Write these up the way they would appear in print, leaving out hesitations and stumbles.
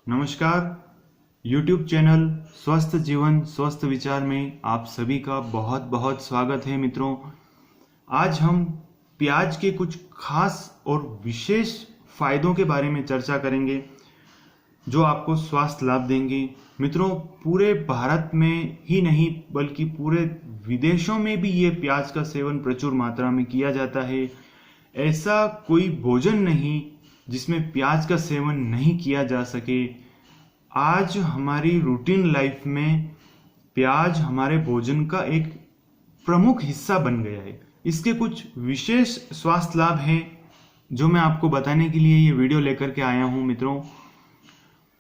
नमस्कार। YouTube channel स्वस्थ जीवन स्वस्थ विचार में आप सभी का बहुत बहुत स्वागत है मित्रों। आज हम प्याज के कुछ खास और विशेष फायदों के बारे में चर्चा करेंगे जो आपको स्वास्थ्य लाभ देंगे। मित्रों, पूरे भारत में ही नहीं बल्कि पूरे विदेशों में भी ये प्याज का सेवन प्रचुर मात्रा में किया जाता है। ऐसा कोई भोजन नहीं जिसमें प्याज का सेवन नहीं किया जा सके। आज हमारी रूटीन लाइफ में प्याज हमारे भोजन का एक प्रमुख हिस्सा बन गया है। इसके कुछ विशेष स्वास्थ्य लाभ हैं जो मैं आपको बताने के लिए ये वीडियो लेकर के आया हूं मित्रों।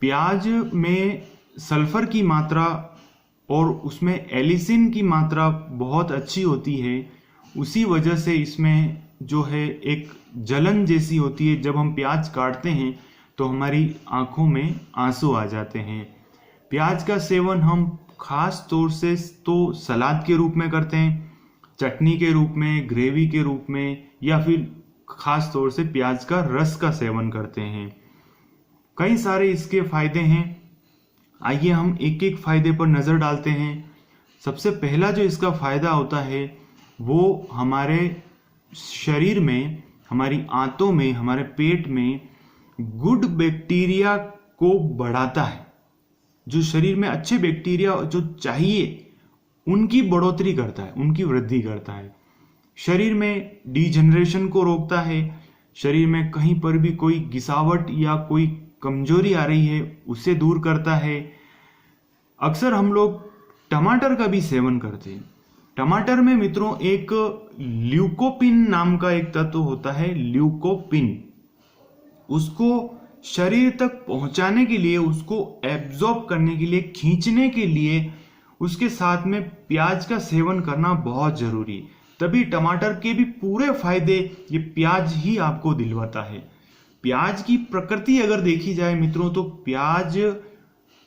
प्याज में सल्फर की मात्रा और उसमें एलिसिन की मात्रा बहुत अच्छी होती है। उसी वजह से इसमें जो है एक जलन जैसी होती है। जब हम प्याज काटते हैं तो हमारी आंखों में आंसू आ जाते हैं। प्याज का सेवन हम खास तौर से तो सलाद के रूप में करते हैं, चटनी के रूप में, ग्रेवी के रूप में, या फिर खास तौर से प्याज का रस का सेवन करते हैं। कई सारे इसके फायदे हैं। आइए हम एक एक फायदे पर नजर डालते हैं। सबसे पहला जो इसका फायदा होता है वो हमारे शरीर में, हमारी आंतों में, हमारे पेट में गुड बैक्टीरिया को बढ़ाता है। जो शरीर में अच्छे बैक्टीरिया जो चाहिए उनकी बढ़ोतरी करता है, उनकी वृद्धि करता है। शरीर में डिजेनरेशन को रोकता है। शरीर में कहीं पर भी कोई गिसावट या कोई कमजोरी आ रही है उसे दूर करता है। अक्सर हम लोग टमाटर का भी सेवन करते हैं। टमाटर में मित्रों एक ल्यूकोपिन नाम का एक तत्व होता है। ल्यूकोपिन उसको शरीर तक पहुंचाने के लिए, उसको एब्जॉर्ब करने के लिए, खींचने के लिए उसके साथ में प्याज का सेवन करना बहुत जरूरी है। तभी टमाटर के भी पूरे फायदे ये प्याज ही आपको दिलवाता है। प्याज की प्रकृति अगर देखी जाए मित्रों तो प्याज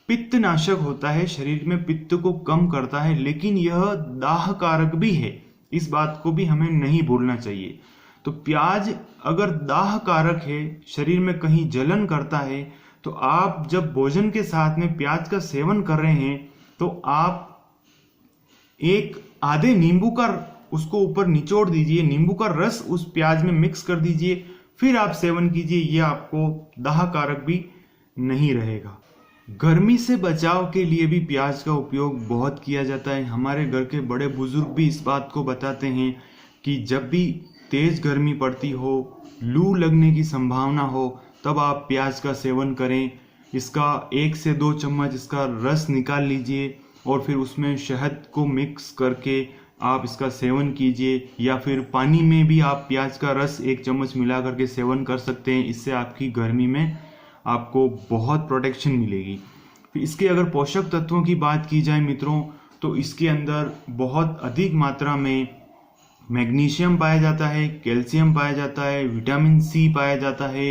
पित्तनाशक होता है, शरीर में पित्त को कम करता है, लेकिन यह दाह कारक भी है। इस बात को भी हमें नहीं भूलना चाहिए। तो प्याज अगर दाह कारक है, शरीर में कहीं जलन करता है, तो आप जब भोजन के साथ में प्याज का सेवन कर रहे हैं तो आप एक आधे नींबू का उसको ऊपर निचोड़ दीजिए, नींबू का रस उस प्याज में मिक्स कर दीजिए, फिर आप सेवन कीजिए। यह आपको दाह कारक भी नहीं रहेगा। गर्मी से बचाव के लिए भी प्याज का उपयोग बहुत किया जाता है। हमारे घर के बड़े बुजुर्ग भी इस बात को बताते हैं कि जब भी तेज गर्मी पड़ती हो, लू लगने की संभावना हो, तब आप प्याज का सेवन करें। इसका 1 से 2 चम्मच इसका रस निकाल लीजिए और फिर उसमें शहद को मिक्स करके आप इसका सेवन कीजिए, या फिर पानी में भी आप प्याज का रस 1 चम्मच मिला करके सेवन कर सकते हैं। इससे आपकी गर्मी में आपको बहुत प्रोटेक्शन मिलेगी। फिर इसके अगर पोषक तत्वों की बात की जाए मित्रों तो इसके अंदर बहुत अधिक मात्रा में मैग्नीशियम पाया जाता है, कैल्शियम पाया जाता है, विटामिन सी पाया जाता है,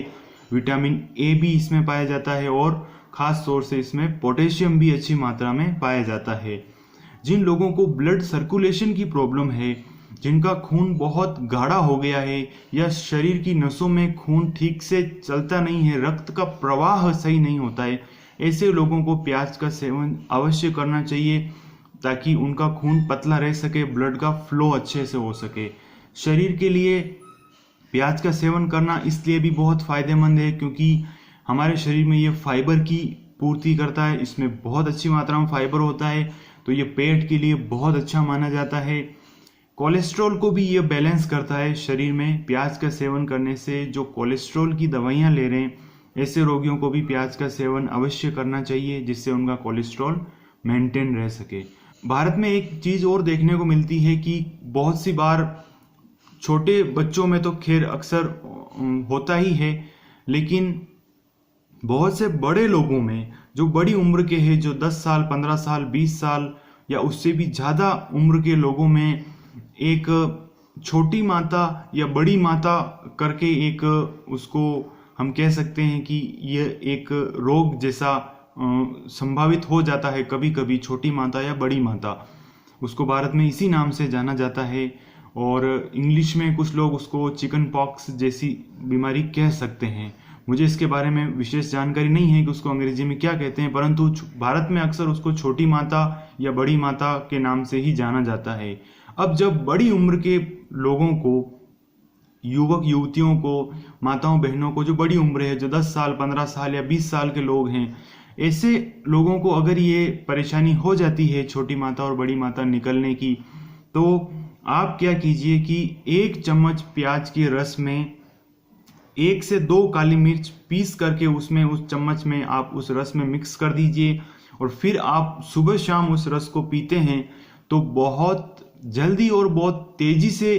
विटामिन ए भी इसमें पाया जाता है, और खास तौर से इसमें पोटेशियम भी अच्छी मात्रा में पाया जाता है। जिन लोगों को ब्लड सर्कुलेशन की प्रॉब्लम है, जिनका खून बहुत गाढ़ा हो गया है, या शरीर की नसों में खून ठीक से चलता नहीं है, रक्त का प्रवाह सही नहीं होता है, ऐसे लोगों को प्याज का सेवन अवश्य करना चाहिए ताकि उनका खून पतला रह सके, ब्लड का फ्लो अच्छे से हो सके। शरीर के लिए प्याज का सेवन करना इसलिए भी बहुत फायदेमंद है क्योंकि हमारे शरीर में ये फाइबर की पूर्ति करता है। इसमें बहुत अच्छी मात्रा में फाइबर होता है, तो ये पेट के लिए बहुत अच्छा माना जाता है। कोलेस्ट्रॉल को भी ये बैलेंस करता है शरीर में। प्याज का सेवन करने से जो कोलेस्ट्रॉल की दवाइयाँ ले रहे हैं ऐसे रोगियों को भी प्याज का सेवन अवश्य करना चाहिए, जिससे उनका कोलेस्ट्रॉल मेंटेन रह सके। भारत में एक चीज और देखने को मिलती है कि बहुत सी बार छोटे बच्चों में तो खैर अक्सर होता ही है, लेकिन बहुत से बड़े लोगों में, जो बड़ी उम्र के हैं, जो 10 साल 15 साल 20 साल या उससे भी ज्यादा उम्र के लोगों में एक छोटी माता या बड़ी माता करके एक उसको हम कह सकते हैं कि यह एक रोग जैसा संभावित हो जाता है कभी कभी। छोटी माता या बड़ी माता, उसको भारत में इसी नाम से जाना जाता है, और इंग्लिश में कुछ लोग उसको चिकन पॉक्स जैसी बीमारी कह सकते हैं। मुझे इसके बारे में विशेष जानकारी नहीं है कि उसको अंग्रेजी में क्या कहते हैं, परंतु भारत में अक्सर उसको छोटी माता या बड़ी माता के नाम से ही जाना जाता है। अब जब बड़ी उम्र के लोगों को, युवक युवतियों को, माताओं बहनों को जो बड़ी उम्र है, जो 10 साल 15 साल या 20 साल के लोग हैं, ऐसे लोगों को अगर ये परेशानी हो जाती है छोटी माता और बड़ी माता निकलने की, तो आप क्या कीजिए कि 1 चम्मच प्याज के रस में 1 से 2 काली मिर्च पीस करके उसमें, उस चम्मच में आप उस रस में मिक्स कर दीजिए और फिर आप सुबह शाम उस रस को पीते हैं तो बहुत जल्दी और बहुत तेजी से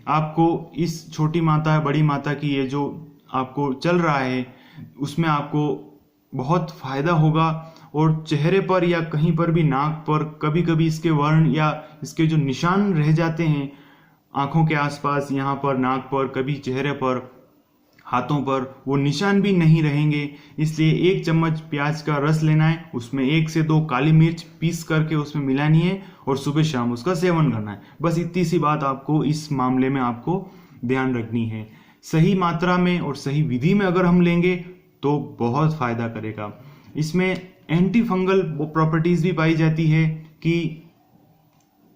आपको इस छोटी माता बड़ी माता की ये जो आपको चल रहा है उसमें आपको बहुत फायदा होगा। और चेहरे पर या कहीं पर भी नाक पर कभी कभी इसके वर्ण या इसके जो निशान रह जाते हैं आंखों के आसपास, यहाँ पर नाक पर, कभी चेहरे पर, हाथों पर, वो निशान भी नहीं रहेंगे। इसलिए 1 चम्मच प्याज का रस लेना है, उसमें 1 से 2 काली मिर्च पीस करके उसमें मिलानी है और सुबह शाम उसका सेवन करना है। बस इतनी सी बात आपको इस मामले में आपको ध्यान रखनी है। सही मात्रा में और सही विधि में अगर हम लेंगे तो बहुत फायदा करेगा। इसमें एंटी फंगल प्रॉपर्टीज भी पाई जाती है कि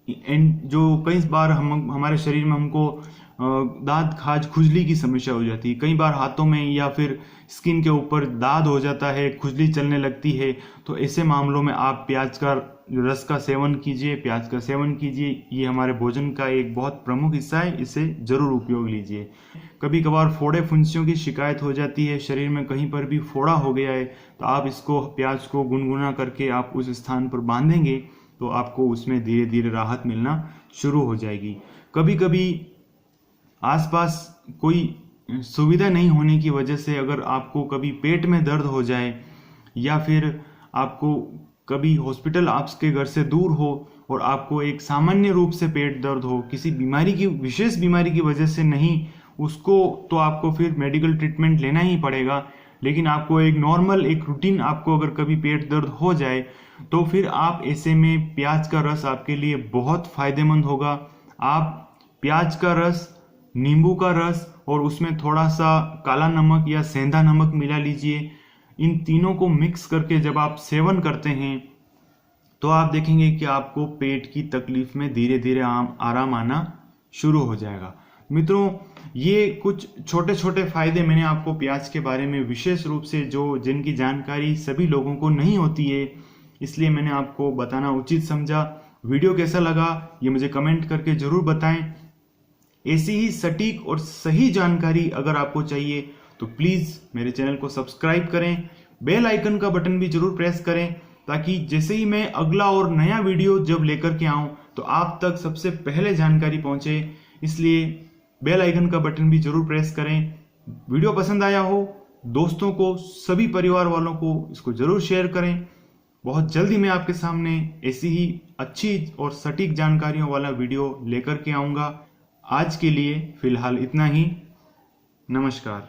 जो कई बार हमारे शरीर में हमको दाद खाज खुजली की समस्या हो जाती है, कई बार हाथों में या फिर स्किन के ऊपर दाद हो जाता है, खुजली चलने लगती है, तो ऐसे मामलों में आप प्याज का रस का सेवन कीजिए, प्याज का सेवन कीजिए। ये हमारे भोजन का एक बहुत प्रमुख हिस्सा है, इसे जरूर उपयोग लीजिए। कभी कभार फोड़े फुंसियों की शिकायत हो जाती है, शरीर में कहीं पर भी फोड़ा हो गया है, तो आप इसको प्याज को गुनगुना करके आप उस स्थान पर बांधेंगे तो आपको उसमें धीरे धीरे राहत मिलना शुरू हो जाएगी। कभी कभी आसपास कोई सुविधा नहीं होने की वजह से अगर आपको कभी पेट में दर्द हो जाए या फिर आपको कभी हॉस्पिटल आपके घर से दूर हो और आपको एक सामान्य रूप से पेट दर्द हो, किसी बीमारी की, विशेष बीमारी की वजह से नहीं, उसको तो आपको फिर मेडिकल ट्रीटमेंट लेना ही पड़ेगा। लेकिन आपको एक नॉर्मल एक रूटीन, आपको अगर कभी पेट दर्द हो जाए तो फिर आप ऐसे में प्याज का रस आपके लिए बहुत फायदेमंद होगा। आप प्याज का रस, नींबू का रस और उसमें थोड़ा सा काला नमक या सेंधा नमक मिला लीजिए। इन तीनों को मिक्स करके जब आप सेवन करते हैं तो आप देखेंगे कि आपको पेट की तकलीफ में धीरे धीरे आराम आना शुरू हो जाएगा। मित्रों, ये कुछ छोटे छोटे फायदे मैंने आपको प्याज के बारे में विशेष रूप से जिनकी जानकारी सभी लोगों को नहीं होती है, इसलिए मैंने आपको बताना उचित समझा। वीडियो कैसा लगा ये मुझे कमेंट करके जरूर बताएं। ऐसी ही सटीक और सही जानकारी अगर आपको चाहिए तो प्लीज मेरे चैनल को सब्सक्राइब करें, बेल आइकन का बटन भी जरूर प्रेस करें, ताकि जैसे ही मैं अगला और नया वीडियो जब लेकर के आऊं तो आप तक सबसे पहले जानकारी पहुंचे। इसलिए बेल आइकन का बटन भी जरूर प्रेस करें। वीडियो पसंद आया हो, दोस्तों को, सभी परिवार वालों को इसको जरूर शेयर करें। बहुत जल्दी मैं आपके सामने ऐसी ही अच्छी और सटीक जानकारियों वाला वीडियो लेकर के आऊंगा। आज के लिए फिलहाल इतना ही। नमस्कार।